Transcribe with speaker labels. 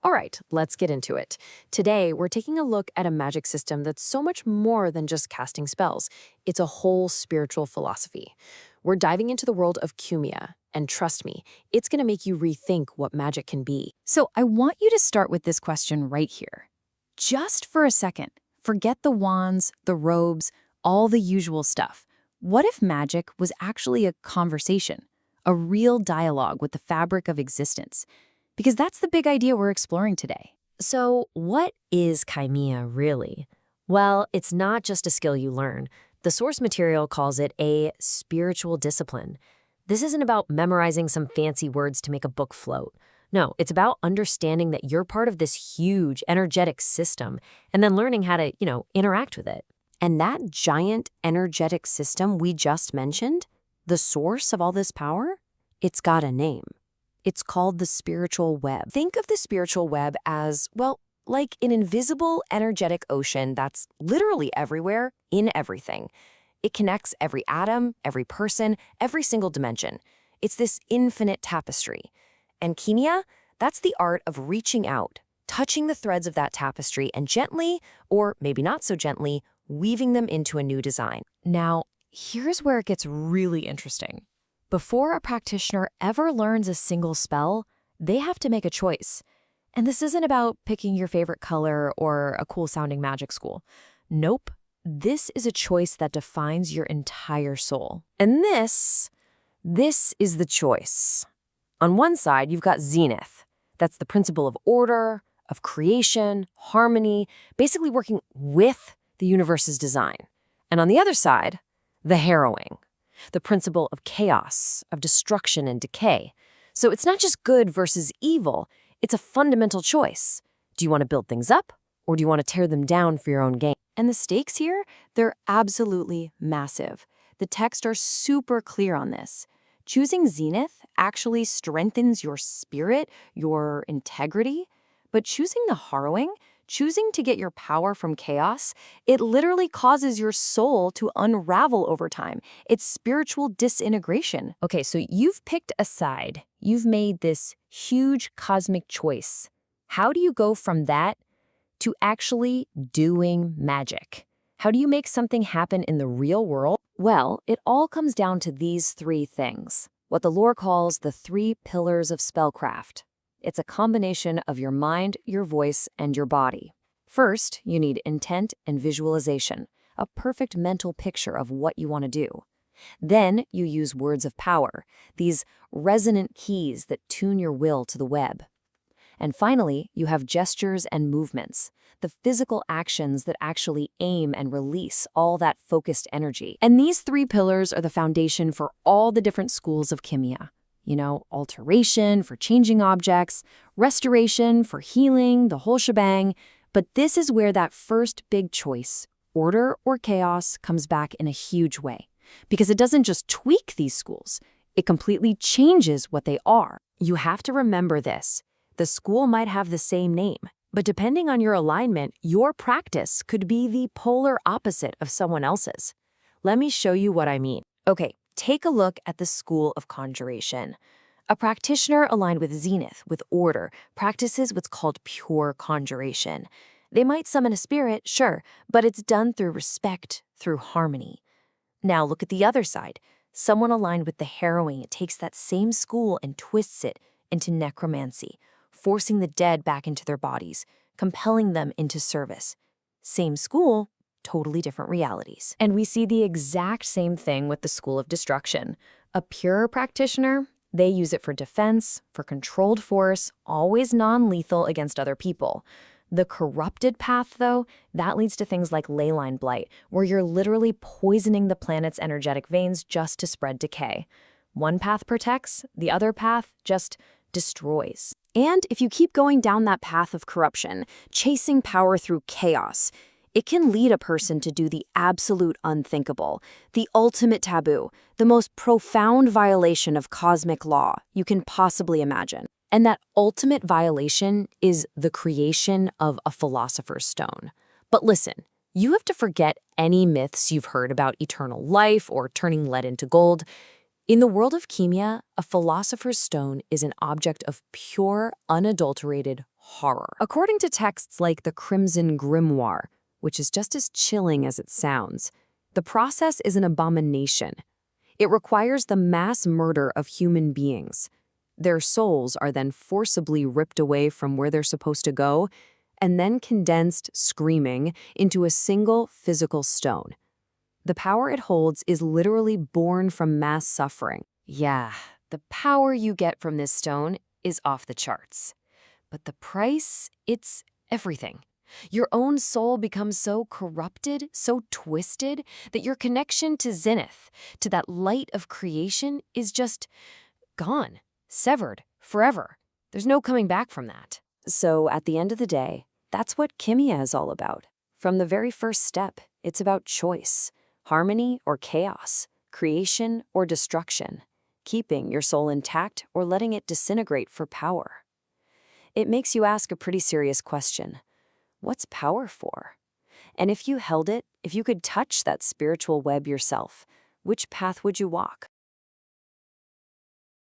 Speaker 1: All right, let's get into it. Today, we're taking a look at a magic system that's so much more than just casting spells. It's a whole spiritual philosophy. We're diving into the world of Kymia, and trust me, it's going to make you rethink what magic can be.
Speaker 2: So I want you to start with this question right here. Just for a second, forget the wands, the robes, all the usual stuff. What if magic was actually a conversation, a real dialogue with the fabric of existence? Because that's the big idea we're exploring today.
Speaker 3: So, what is Kymia really? Well, it's not just a skill you learn. The source material calls it a spiritual discipline. This isn't about memorizing some fancy words to make a book float. No, it's about understanding that you're part of this huge, energetic system and then learning how to, interact with it.
Speaker 1: And that giant energetic system we just mentioned, the source of all this power, it's got a name. It's called the spiritual web. Think of the spiritual web as, well, like an invisible energetic ocean that's literally everywhere, in everything. It connects every atom, every person, every single dimension. It's this infinite tapestry. And Kymia, that's the art of reaching out, touching the threads of that tapestry and gently, or maybe not so gently, weaving them into a new design.
Speaker 2: Now, here's where it gets really interesting. Before a practitioner ever learns a single spell, they have to make a choice. And this isn't about picking your favorite color or a cool-sounding magic school. Nope. This is a choice that defines your entire soul.
Speaker 1: And this is the choice. On one side, you've got Zenith. That's the principle of order, of creation, harmony, basically working with the universe's design. And on the other side, the harrowing, the principle of chaos, of destruction and decay. So it's not just good versus evil, it's a fundamental choice. Do you want to build things up, or do you want to tear them down for your own gain? And the stakes here, they're absolutely massive. The texts are super clear on this. Choosing Zenith actually strengthens your spirit, your integrity, but choosing the harrowing, choosing to get your power from chaos, it literally causes your soul to unravel over time. It's spiritual disintegration.
Speaker 2: Okay, so you've picked a side. You've made this huge cosmic choice. How do you go from that to actually doing magic? How do you make something happen in the real world?
Speaker 1: Well, it all comes down to these three things, what the lore calls the 3 pillars of spellcraft. It's a combination of your mind, your voice, and your body. First, you need intent and visualization, a perfect mental picture of what you want to do. Then you use words of power, these resonant keys that tune your will to the web. And finally, you have gestures and movements, the physical actions that actually aim and release all that focused energy. And these 3 pillars are the foundation for all the different schools of Kymia. Alteration for changing objects, restoration for healing, the whole shebang. But this is where that first big choice, order or chaos, comes back in a huge way. Because it doesn't just tweak these schools, it completely changes what they are. You have to remember this. The school might have the same name, but depending on your alignment, your practice could be the polar opposite of someone else's. Let me show you what I mean. Okay, take a look at the School of Conjuration. A practitioner aligned with Zenith, with order, practices what's called pure conjuration. They might summon a spirit, sure, but it's done through respect, through harmony. Now look at the other side. Someone aligned with the harrowing takes that same school and twists it into necromancy, forcing the dead back into their bodies, compelling them into service. Same school, totally different realities.
Speaker 2: And we see the exact same thing with the School of Destruction. A pure practitioner, they use it for defense, for controlled force, always non-lethal against other people. The corrupted path, though, that leads to things like leyline blight, where you're literally poisoning the planet's energetic veins just to spread decay. One path protects, the other path just destroys.
Speaker 1: And if you keep going down that path of corruption, chasing power through chaos, it can lead a person to do the absolute unthinkable, the ultimate taboo, the most profound violation of cosmic law you can possibly imagine. And that ultimate violation is the creation of a philosopher's stone. But listen, you have to forget any myths you've heard about eternal life or turning lead into gold. In the world of Kymia, a philosopher's stone is an object of pure, unadulterated, horror. According to texts like the Crimson Grimoire, which is just as chilling as it sounds, the process is an abomination. It requires the mass murder of human beings. Their souls are then forcibly ripped away from where they're supposed to go and then condensed, screaming, into a single physical stone. The power it holds is literally born from mass suffering.
Speaker 2: Yeah, the power you get from this stone is off the charts. But the price, it's everything. Your own soul becomes so corrupted, so twisted, that your connection to Zenith, to that light of creation, is just gone, severed, forever. There's no coming back from that.
Speaker 1: So at the end of the day, that's what Kymia is all about. From the very first step, it's about choice, harmony or chaos, creation or destruction, keeping your soul intact or letting it disintegrate for power. It makes you ask a pretty serious question. What's power for? And if you held it, if you could touch that spiritual web yourself, which path would you walk?